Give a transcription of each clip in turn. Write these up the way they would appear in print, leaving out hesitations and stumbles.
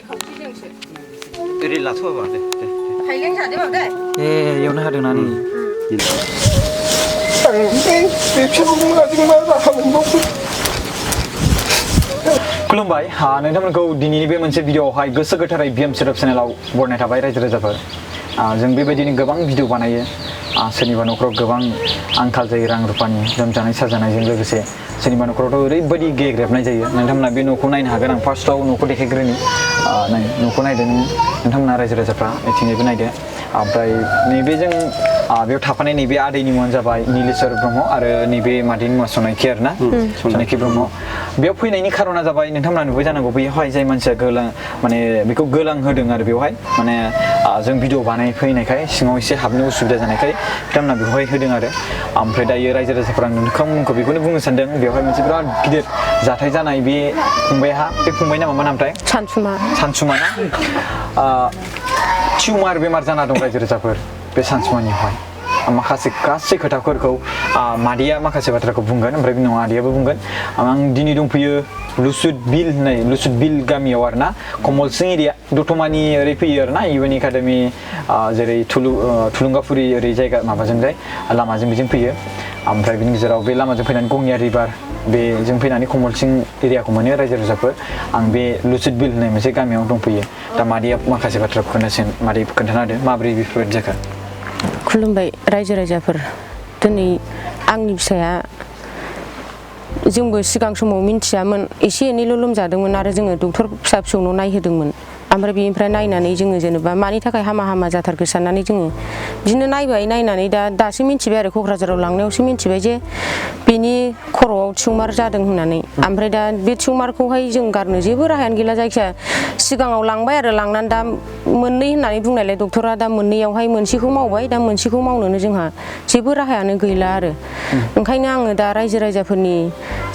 Iri là thôi vào đây. Thầy lên trả thế bảo đây. 예, 이거는 하려나 니. खुलुमबाय नोंथांमोनखौ दिनैनि बे मोनसे भिडिअआवहाय गोसो गोथारै बिएम सेटअप चेनेलाव बरनाय थाबाय रायजो राजाफोर जों बेबायदिनो गोबां भिडिअ बानायो सोरनिबा न'खराव गोबां आंखाल जायो रां रुफानि लोमजानाय साजानायजों लोगोसे सोरनिबा न'खरावथ' ओरैबायदि गेग्रेबनाय जायो नोंथांमोना बे न'खौ नायनो हागोन आं फार्स्टआव न'खौ देखायग्रोनि न'खौ नायदो नोंथांमोना रायजो राजाफ्रा मिथिंगायबो नायदो ओमफ्राय नैबे जों बेयाव थाफानाय नैबे आदैनि मुङानो जाबाय नीलेश्वर ब्रह्म आरो नैबे मादैनि मुङा सनाखि आरोना सनाखि ब्रह्म बेयाव फैनायनि खारना जाबाय नोंथांमोना नुबाय जानांगौ बेयावहाय जाय मानसिया माने बेखौ गोलां होदों आरो बेवहाय माने जों भिडिअ बानाय फैनायखाय सिङाव एसे हाबनो उसुबिदा जानायखाय बिथांमोना बेवहाय होदों आरो ओमफ्राय दायो रायजो राजाफोरा आं नोंथांमोनखौ बेखौनो बुंनो सानदों बेवहाय मोनसे बिराद गिदिर जाथाय जानाय बे फंबायहा बे फंबायनि नामा मा नामथाय सानसुमा ना टिउमार बेमार जाना दं रायजो राजाफोर बे सानसुमानियावहाय माखासे गासै खोथाफोरखौ मादैया माखासे बाथ्राखौ बुंगोन ओमफ्राय बिनि उनाव आदैयाबो बुंगोन आं दिनै दंफैयो लुसुद बिल गामियाव आरोना कमलसिं एरिया दतमानि ओरै फैयो आरोना इउएन एकाडेमि जेरै थुलुंगाफुरि ओरै जायगा माबाजोंजाय लामाजों बेजों फैयो ओमफ्राय बिनि गेजेराव बे लामाजों फैनानै गंनिया रिभार बेजों फैनानै कमलसिं एरियाखौ मोनो रायजो राजाफोर आं बे लुसुद बिल होननाय मोनसे गामियाव दंफैयो दा मादैया माखासे बाथ्राखौ मादै खोन्थाना होदो माबोरै बेफोरबायदि जाखो खुलुमबाय रायजो राजाफोर दिनै आंनि फिसाया जोंबो सिगां समाव मिन्थियामोन एसे एनैल' लोमजादोंमोन आरो जोङो डक्टर फिसा फिसौनाव नायहोदोंमोन ओमफ्राय बेनिफ्राय नायनानै जोङो जेनेबा मानि थाखाय हामा जाथारखो साननानै जोङो बिदिनो नायनानै दासो मिन्थिबाय आरो क'क्राझाराव लांनायावसो मिन्थिबाय जे बिनि खर'आव टिउमार जादों होननानै ओमफ्राय दा बे टिउमारखौहाय जों गारनो जेबो राहायानो गैला जायखिया सिगाङाव लांबाय आरो लांनानै दा मोननै होननानै बुंनायलाय डक्टरा दा मोननैयावहाय मोनसेखौ मावबाय दा मोनसेखौ मावनोनो जोंहा जेबो राहायानो गैला आरो ओंखायनो आङो दा रायजो राजाफोरनि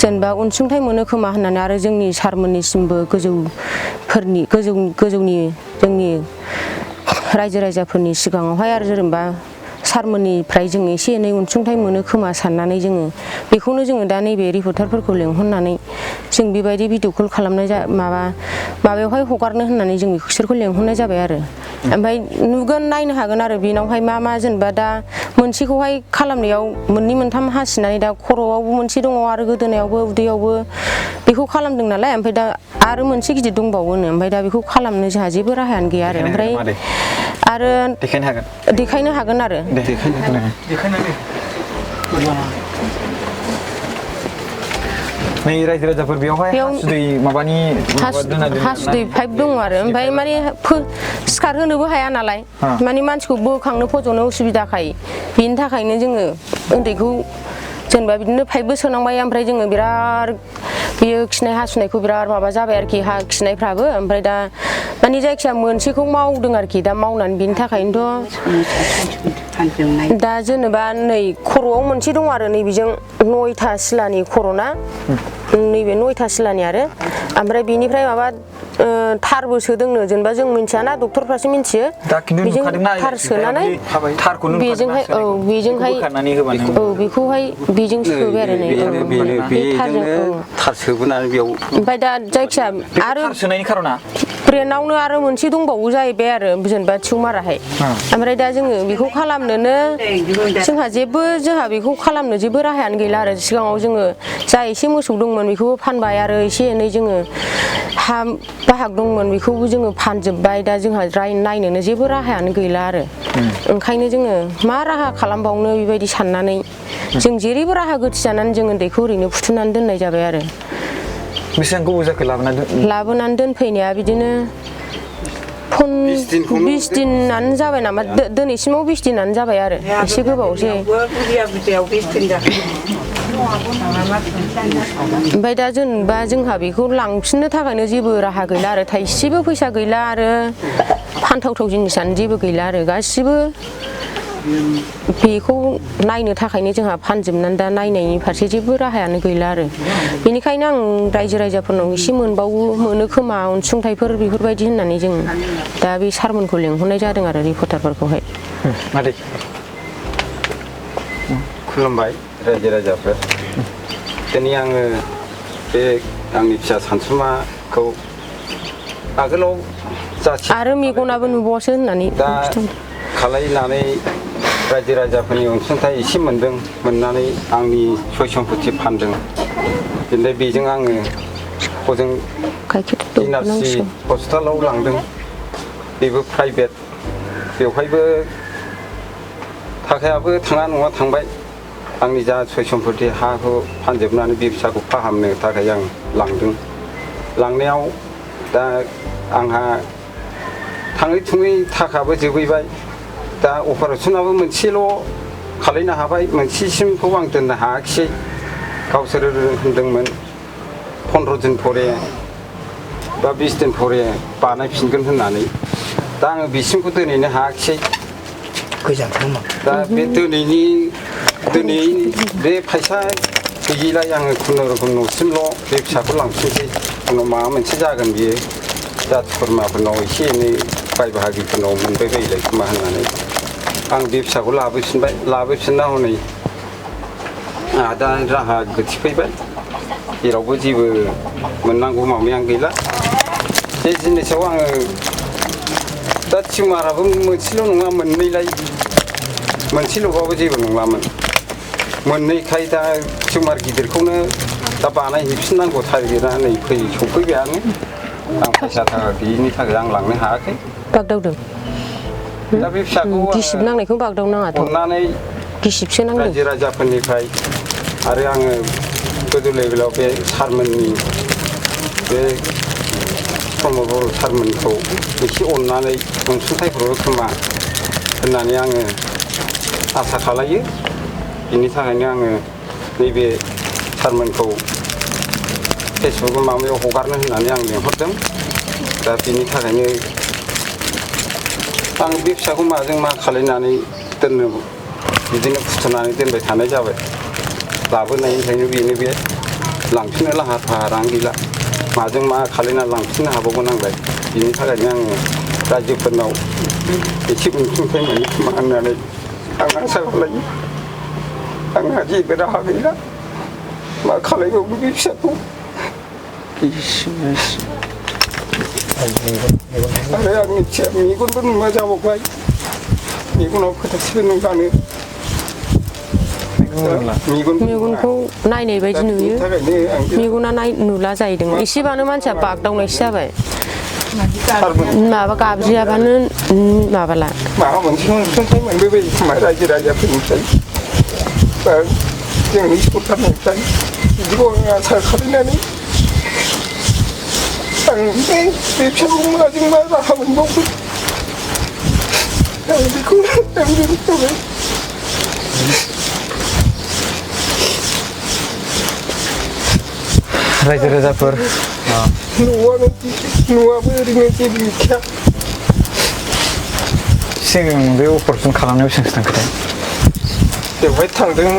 जेनेबा अनसुंथाइ मोनो खोमा होननानै आरो जोंनि सारमोननिसिमबो गोजौनि जोंनि रायजो राजाफोरनि सिगाङावहाय आरो जेनेबा सारमोननिफ्राय जों एसे एनै अनसुंथाइ मोनो खोमा साननानै जोङो बेखौनो जोङो दा नैबे रिपर्टारफोरखौ लेंहरनानै जों बेबायदि भिडिअ कल खालामनाय माबायावहाय हगारनो होननानै जों बिसोरखौ लेंहरनाय जाबाय आरो ओमफ्राय नुगोन नायनो हागोन आरो बेनावहाय मा जेनेबा दा मोनसेखौहाय खालामनायाव मोननै मोनथाम हासिनानै दा खर'आवबो मोनसे दङ आरो गोदोनायावबो उदैयावबो बेखौ खालामदों नालाय ओमफ्राय दा आरो मोनसे गिदिर दंबावोनो ओमफ्राय दा बेखौ खालामनो जोंहा जेबो राहायानो गैया आरो ओमफ्राय आरो देखायनो हागोन आरो नै रायजो राजाफोर बेयावहाय हासुदै पाइप दङ आरो ओमफ्राय माने सिखारहोनोबो हाया नालाय माने मानसिखौ बोखांनो फज'नो उसुबिदाखाय बेनि थाखायनो जोङो उन्दैखौ जेनेबा बिदिनो पाइपबो सोनांबाय ओमफ्राय जोङो बिराद बेयो खिनाय हासुनायखौ बिराद माबा जाबाय आरोखि खिनायफ्राबो ओमफ्राय दा माने जायखिया मोनसेखौ मावदों आरोखि दा मावनानै बिनि थाखायनोथ' दा जेनेबा नै खर'आव मोनसे दं आरो नैबेजों 9था सिलानि खर'ना नैबे 9था सिलानि आरो ओमफ्राय बेनिफ्राय माबा थारबो सोदोंनो जेनेबा जों मिन्थियाना डक्टरफ्रासो मिन्थियो बेजों थार सोनानै बेजोंहाय बेखौहाय बेजों सोबाय आरो नै बे थारजों थार सोबोनानै बेयाव ओमफ्राय दा जायखिया आरो सोनायनि खारना ब्रेनावनो आरो मोनसे दंबावो जाहैबाय आरो जेनेबा टिउमाराहाय ओमफ्राय दा जोङो बेखौ खालामनोनो जोंहा बेखौ खालामनो जेबो राहायानो गैला आरो सिगाङाव जोङो जा एसे मोसौ दंमोन बेखौबो फानबाय आरो एसे एनै जोङो हा बाहाग दंमोन बेखौबो जोङो फानजोब्बाय दा जोंहा नायनोनो जेबो राहायानो गैला आरो ओंखायनो जोङो मा राहा खालामबावनो बेबायदि साननानै जों जेरैबो राहा गोथि जानानै जों उन्दैखौ ओरैनो फुथुनानै दोननाय जाबाय आरो बेसेबां गोबाव जाखो लाबोनानै दोनफैनाया बिदिनो 20 दिनानो जाबाय नामा दिनैसिमाव 20 दिनानो जाबाय आरो एसे गोबावसै ओमफ्राय दा जेनेबा जोंहा बेखौ लांफिननो थाखायनो जेबो राहा गैला आरो थाइसेबो फैसा गैला आरो फानथावथाव जिनिसानो जेबो गैला आरो गासिबो बेखौ नायनो थाखायनो जोंहा फानजोबनानै दा नायनायनि फारसे जेबो राहायानो गैला आरो बेनिखायनो आं रायजो राजाफोरनाव एसे मोनो खोमा अनसुंथाइफोर बेफोरबायदि होननानै जों दा बे सारमोनखौ लेंहरनाय जादों आरो रिपर्टारफोरखौहाय खुलुमबाय रायजो राजाफोर दिनै आङो बे आंनि फिसा सानसुमाखौ आगोलाव जाथि आरो मेगनाबो नुबावासो होननानै दा खालायनानै रायजो राजाफोरनि अनसुंथाइ एसे मोनदों मोननानै आंनि सय सम्पति फानदों बेनिफ्राय बेजों आङो हजों एनआरसि हस्पिटालाव लांदों बेबो प्राइभेट बेवहायबो थाखायाबो थाङा नङा थांबाय आंनि जा सय सम्पति हा हु फानजोबनानै बे फिसाखौ फाहामनो थाखाय आं लांदों लांनायाव दा आंहा थाङै थुङै थाखाबो जोबहैबाय दा अपारेसनाबो मोनसेल' खालायनो हाबाय मोनसेसिमखौ आं दोननो हायाखिसै गावसोर होनदोंमोन 15 दिन परे बा 20 दिन परे बानायफिनगोन होननानै दा आङो बिसिमखौ दोनहैनो हायाखिसै दा बे दिनै बे फैसा गैयिलाय आङो खुनुरुखुम न'सिमल' बे फिसाखौ लांफिनसै उनाव माबा मोनसे जागोन बियो जाथि खुरमाफोरनाव एसे एनै बाय बाहागिफोरनाव मोनबाय बायलाय खोमा होननानै आं बे फिसाखौ लाबोफिनना हनै आंहा दा राहा गोथिफैबाय जेरावबो जेबो मोननांगौ माबायानो गैला बे जिनिसाव आङो दा टिउमाराबो मोनसेल' नङा मोननैलाय मोनसेल'बाबो जेबो नंलामोन मोननैखाय दा टिउमार गिदिरखौनो दा बानायहैफिननांगौ टारगेटआ नै सफैबायानो आं फैसा थाखा गैयिनि थाखाय आं लांनो हायाखै बागदावदों दा बे फिसाखौ गिसिब नांनायखौ बागदावनाङाथ' अननानै गिसिबसो नांदों रायजो राजाफोरनिफ्राय आरो आङो गोजौ लेभेलाव बे सारमोननि बे प्रमद बर' सारमोनखौ एसे अननानै अनसुंथाइ हरो खोमा होननानै आङो आसा खालायो बिनि थाखायनो आङो नैबे सारमोनखौ फेसबुक माबायाव हगारनो होननानै आं लिंहरदों दा बिनि थाखायनो आं बे फिसाखौ माजों मा खालायनानै दोननो बिदिनो फुथुनानै दोनबाय थानाय जाबाय लाबोनायनिफ्रायनो बेनो बे लांफिननो लाहार फाहारानो गैला माजों मा खालायना लांफिननो हाबावगोन आंलाय बिनि थाखायनो आङो रायजोफोरनाव एसे अनसुंथाइ मोनो खोमा होननानै आं आसा खालायो आंहा जेबो राहा गैला मा खालायबावो बे फिसाखौ आरो आंनि फिसाया मेगनबो नुवा जाबावबाय मेगनाव फोथासेबो नुलानो मेगनखौ नायनाय बायदि नुयो मेगना नुला जाहैदों एसेबानो मानसिया बागदावनायसो जाबाय माबा गाबज्रियाबानो माबाला माबा मोनसे अनसुंथाइ मोनबोबाय खोमा रायजो राजाफोरनिफ्राय बा जोंनि सरकारनिफ्राय बिदिखौ आं आसा खालायनानै आं बे फिसाखौ माजों मा राहा मोनबावगोन आं बेखौ जाबाय रायजो राजाफोर न'आबो ओरैनो जेबो गैखाया सिगां बे अपारेसन खालामनायाव बेसेबांसो थांखोथाय बेवहाय थांदों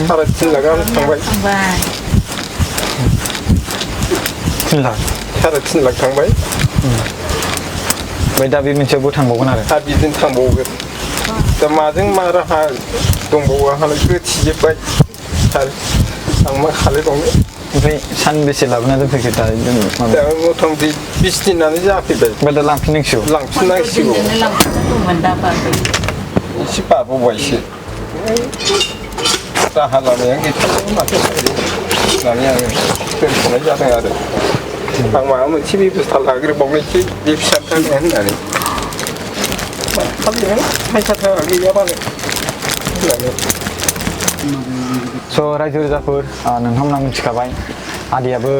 3.5 लाख गाहाम थांबाय 3 लाख 3.5 लाख थांबाय ओमफ्राय दा बे मोनसेयावबो थांबावगोन आरो बिदिनो थांबावगोन दा माजों मा राहा दंबावो आंहालाय गोथिजोब्बाय आरो आं मा खालायबावनो ओमफ्राय सानबेसे लाबोना दोनफैखो दा दा मथा मथि 20 दिनानो जाफैबाय ओमफ्राय दा लांफिननांसिगौ लांफिननांसिगौ एसे बारबावबायसो राहा लामाया गैथारला माथो होननानै आङो दोनथ'नाय जादों आरो आं माबा मोनसे बेबस्था लाग्रोबावनोसै बे फिसा थाखाय होननानै मा खालामनो फैसा थाखा गैयाबानो होननानै स' रायजो राजाफोर नोंथांमोना मिथिखाबाय आदैयाबो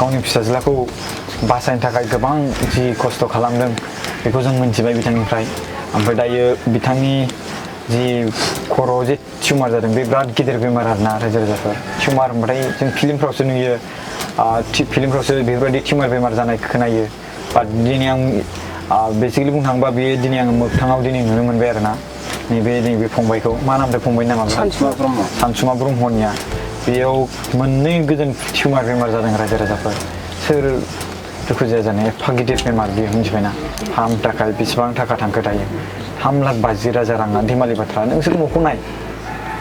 गावनि फिसाज्लाखौ बासायनो थाखाय गोबां जि खस्थ' खालामदों बेखौ जों मिथिबाय बिथांनिफ्राय ओमफ्राय दायो बिथांनि जि खर'आव जे टिउमार जादों बे बिराद गिदिर बेमार आरोना रायजो राजाफोर टिउमार होनबाथाय जों फिल्मफ्रावसो नुयो फिल्मफ्रावसो बेफोरबायदि टिउमार बेमार जानाय खोनायो बाट दिनै आं बेसिकेलि बुंनो थाङोबा बेयो दिनै आङो मोगथाङाव दिनै नुनो मोनबाय आरोना नैबे फंबायखौ मा नामथाय फंबायनि नामा सानसुमा ब्रह्मनिया बेयाव मोननै गोजोन टिउमार बेमार जादों रायजो राजाफोर सोर दुखु जाया जानाय एफा गिदिर बेमार बेयो मिथिबायना फाहामनो थाखाय बेसेबां थाखा थांखो दायो 3,50,000 राङा धिमालि बाथ्रा नोंसोर न'खौ नाय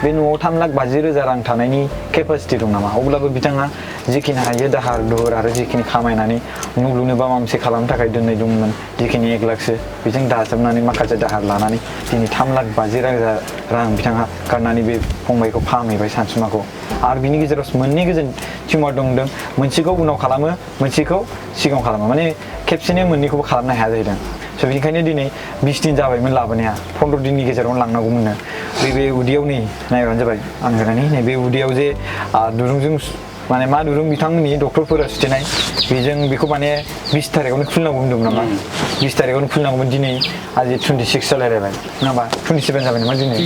बे न'आव 3,50,000 रां थानायनि केपासिटि दं नामा अब्लाबो बिथाङा जिखिनि हायो दाहार दुहर आरो जिखिनि खामायनानै न' लुनोबा माबा मोनसे खालामनो थाखाय दोननाय दंमोन जिखिनि 1 लाखसो बेजों दाजाबनानै माखासे दाहार लानानै दिनै 3,50,000 रां बिथाङा गारनानै बे फंबायखौ फाहामहैबाय सानसुमाखौ आरो बिनि गेजेराव मोननै गोजोन टिउमार दंदों मोनसेखौ उनाव खालामो मोनसेखौ सिगाङाव खालामो माने खेबसेनो मोननैखौबो खालामनो हाया जाहैदों स' बेनिखायनो दिनै 20 दिन जाबायमोन लाबोनाया 15 दिननि गेजेरावनो लांनांगौमोननो बे उदैयाव नै नायबानो जाबाय आं होनानै नै बे उदैयाव जे दुरुंजों माने मा दुरुं बिथांमोननि डक्टरफोरा सुथेनाय बेजों बेखौ माने 20 तारिखआवनो खुलिनांगौ होनदोंमोन नामा 20 तारिखआवनो खुलिनांगौमोन दिनै आजि 26 जालायलायबाय नङाबा 27 जाबाय नामा दिनै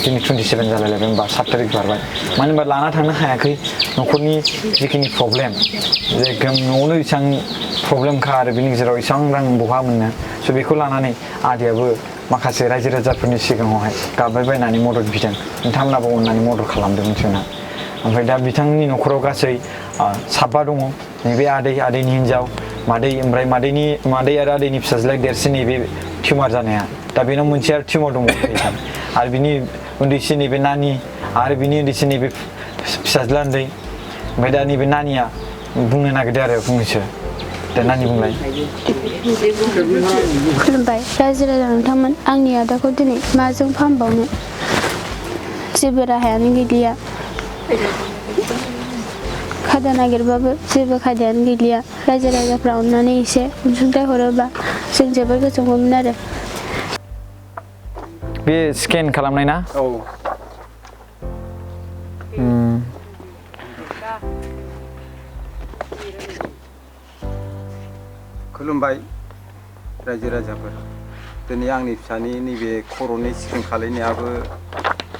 27 जालायलायबाय होनबा 7 तारिख बारबाय मानो होनबा लाना थांनो हायाखै न'खरनि जिखिनि प्रब्लेम जे न'आवनो इसां प्रब्लेमखा आरो बिनि गेजेराव इसां रां बहा मोननो स' बेखौ लानानै आदैयाबो माखासे रायजो राजाफोरनि सिगाङावहाय गाबबाय बायनानै मदद बिदों नोंथांमोनाबो अननानै मदद खालामदों जोंना ओमफ्राय दा बिथांनि न'खराव गासै 7 दङ नैबे आदैनि हिनजाव मादै ओमफ्राय मादै आरो आदैनि फिसाज्लाया देरसिन नैबे टिउमार जानाया दा बेनाव मोनसे आरो टिउमार दंबावो आरो बिनि उन्दैसिन नैबे नानि आरो बिनि उन्दैसिन नैबे फिसाज्ला उन्दै ओमफ्राय दा नैबे नानिया बुंनो नागिरदो आरो फंनैसो दा नानि बुंलाय खुलुमबाय रायजो राजा नोंथांमोन आंनि आदाखौ दिनै माजों फाहामबावनो जेबो राहायानो गैलिया खादा नागिरबाबो जेबो खादायानो गैलिया रायजो राजाफ्रा अननानै एसे अनसुंथाइ हरोबा जों जोबोर गोजोनगौमोन आरो बे स्केन खालामनाय ना औ खुलुमबाय रायजो राजाफोर दिनै आंनि फिसानि नैबे खर'नि स्केन खालायनायाबो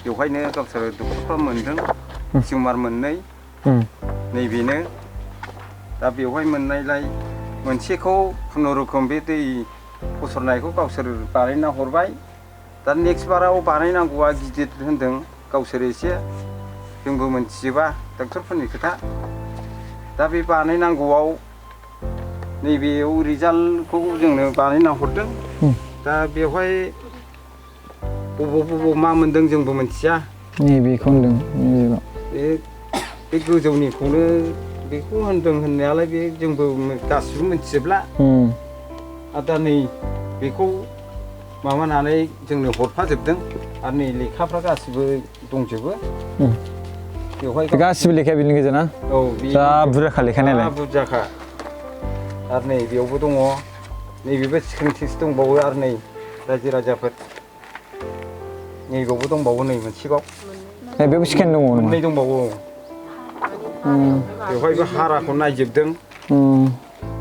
बेवहायनो गावसोर डक्टरफ्रा मोनदों टिउमार मोननै नैबेनो दा बेवहाय मोननायलाय मोनसेखौ खुनुरुखुम बे दै फसरनायखौ गावसोर बानायना हरबाय दा नेक्स्ट बाराव बानायनांगौआ गिदिर होनदों गावसोर एसे जोंबो मोनथिजोबा डक्टरफोरनि खोथा दा बे बानायनांगौआव नैबेयाव रिजाल्टखौ जोंनो बानायना हरदों दा बेवहाय बबाव मा मोनदों जोंबो मोनथिया नैबेखौ होनदों बे गोजौनिखौनो बेखौ होनदों होननायालाय बे जोंबो गासिबो मोनथिजोबला आरो दा नै बेखौ माबानानै जोंनो हरफाजोबदों आरो नै लेखाफ्रा गासिबो दंजोबो बेवहाय गासिबो लेखाया बिनि गेजेर ना औ जा बुरजाखा लेखा नालाय बुरजाखा आरो नै बेयावबो दङ नैबेबो स्क्रिन टेस्ट दंबावो आरो नै रायजो राजाफोर नैबावबो दंबावो नै मोनसेबाव बेयाव स्केन दङ मोननै दंबावो बेवहायबो हाराखौ नायजोबदों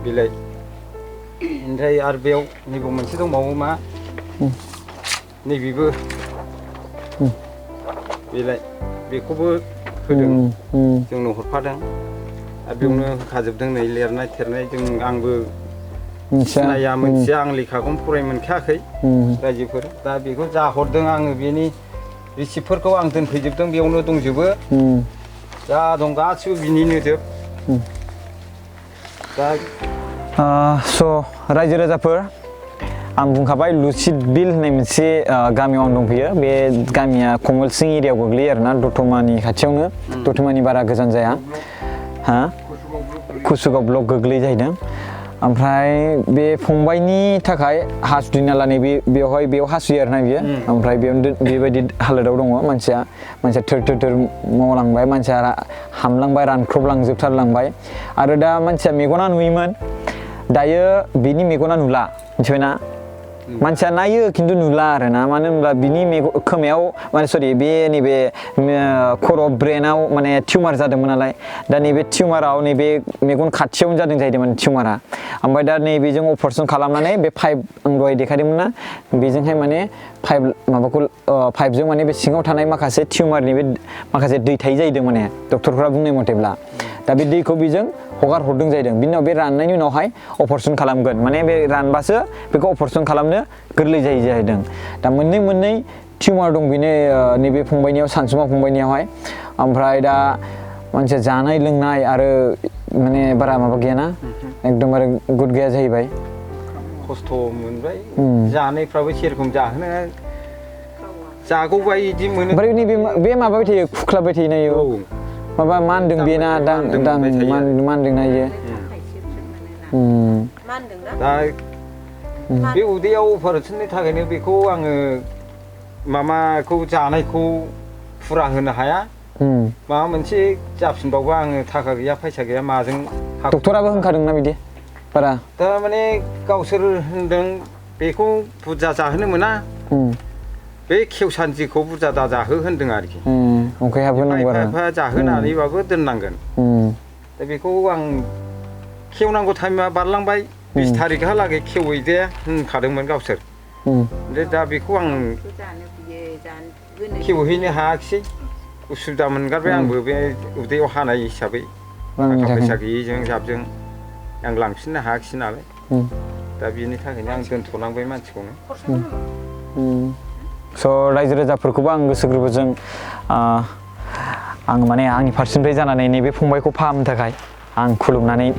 बिलाइ ओमफ्राय आरो बेयाव नैबाव मोनसे दंबावो मा नैबेबो बिलाइ बेखौबो होदों जोंनो हरफादों आरो बेयावनो होखाजोबदों नै लिरनाय थिरनाय जों आंबो सिनाया मोनथिया आं लेखाखौनो फराय मोनखायाखै रायजोफोर दा बेखौ जा हरदों आङो बेनि रिसिप्टफोरखौ आं दोनफैजोबदों बेयावनो दंजोबो जा दं गासिबो बिनिनो जोब दा स' रायजो राजाफोर आं बुंखाबाय लुसिड बिल होननाय मोनसे गामियाव आं दंफैयो बे गामिया कमलसिं एरियायाव गोग्लैयो आरोना दतमानि खाथियावनो दतमानि बारा गोजान जाया कुसुगाव ब्लक गोग्लैयो जाहैदों ओमफ्राय बे फंबायनि थाखाय हासुदै नालाय बेयाव हासुयो आरोना बियो ओमफ्राय बेयावनो बेबायदि हालोदाव दङ मानसिया थोर मावलांबाय मानसिया हामलांबाय रानख्रबलांजोबथारलांबाय आरो दा मानसिया मेगना नुयोमोन दायो बिनि मेगना नुला मिथिबायना मानसिया नायो खिन्थु नुला आरोना मानो होनब्ला बिनि खोमायाव माने सरि बे नैबे खर' ब्रेनाव माने टिउमार जादोंमोन नालाय दा नैबे टिउमाराव नैबे मेगन खाथियावनो जादों जाहैदोंमोन टिउमारा ओमफ्राय दा नैबेजों अपारेसन खालामनानै बे पाइप आं दहाय देखायदोंमोन ना बेजोंहाय माने पाइपजों माने बे सिङाव थानाय माखासे टिउमारनि बे माखासे दै थायो जाहैदों माने डक्टरफ्रा बुंनाय मथेब्ला दा बे दैखौ बेजों हगार हरदों जाहैदों बिनि उनाव बे राननायनि उनावहाय अपारेसन खालामगोन माने बे रानबासो बेखौ अपारेसन खालामनो गोरलै जायो जाहैदों दा मोननै टिउमार दं बेनो नैबे फंबायनियाव सानसुमा फंबायनियावहाय ओमफ्राय दा मानसिया जानाय लोंनाय आरो माने बारा माबा गैयाना एकदमबारे गुड गैया जाहैबाय खस्थ' मोनबाय जानायफ्राबो सेरखम जागौबाय बिदि मोनो ओमफ्राय बे माबाबाय थायो खुख्लाबबाय थायो ना इयो औ माबा मानदों बेना मानदोंना इयो दा बे उदैयाव अपारेसननि थाखायनो बेखौ आङो माबाखौ जानायखौ फुरा होनो हाया माबा मोनसे जाफिनबावबा आङो थाखा गैया फैसा गैया माजों डक्टराबो होनखादोंना बिदि बारा थारमाने गावसोर होनदों बेखौ बुरजा जाहोनो मोना बे खेवसान्दिखौ बुरजा दाजाहो होनदों आरोखि अंखाय हाबहोनांगौ आरो एफा जाहोनानैबाबो दोननांगोन दा बेखौ आं खेवनांगौ टाइमा बारलांबाय 20 थारिखहालागै खेवहैदे होनखादोंमोन गावसोर ओमफ्राय दा बेखौ आं खेवहैनो हायाखिसै उसुबिदा मोनगारबाय आंबो बे उदैयाव हानाय हिसाबै थाखा फैसा गैयैजों जाबजों आं लांफिननो हायाखिसै नालाय दा बेनि थाखायनो आं दोनथ'नांबाय मानसिखौनो स' रायजो राजाफोरखौबो आं गोसो गोरबोजों आं माने आंनि फारसेनिफ्राय जानानै नैबे फंबायखौ फाहामनो थाखाय आं खुलुमनानै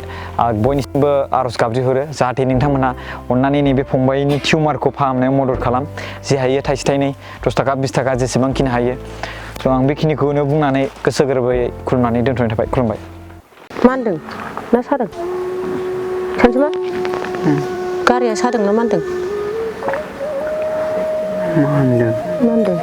बयनिसिमबो आर'ज गाबज्रिहरो जाहाथे नोंथांमोना अननानै नैबे फंबायनि टिउमारखौ फाहामनायाव मदद खालाम जे हायो थाइसे थाइनै 10 थाखा 20 थाखा जेसेबांखिनि हायो स' आं बेखिनिखौनो बुंनानै गोसो गोरबोयै खुलुमनानै दोनथ'नाय थाबाय खुलुमबाय मानदों ना सादों सानजुमा गारिया सादों ना मानदों मानदों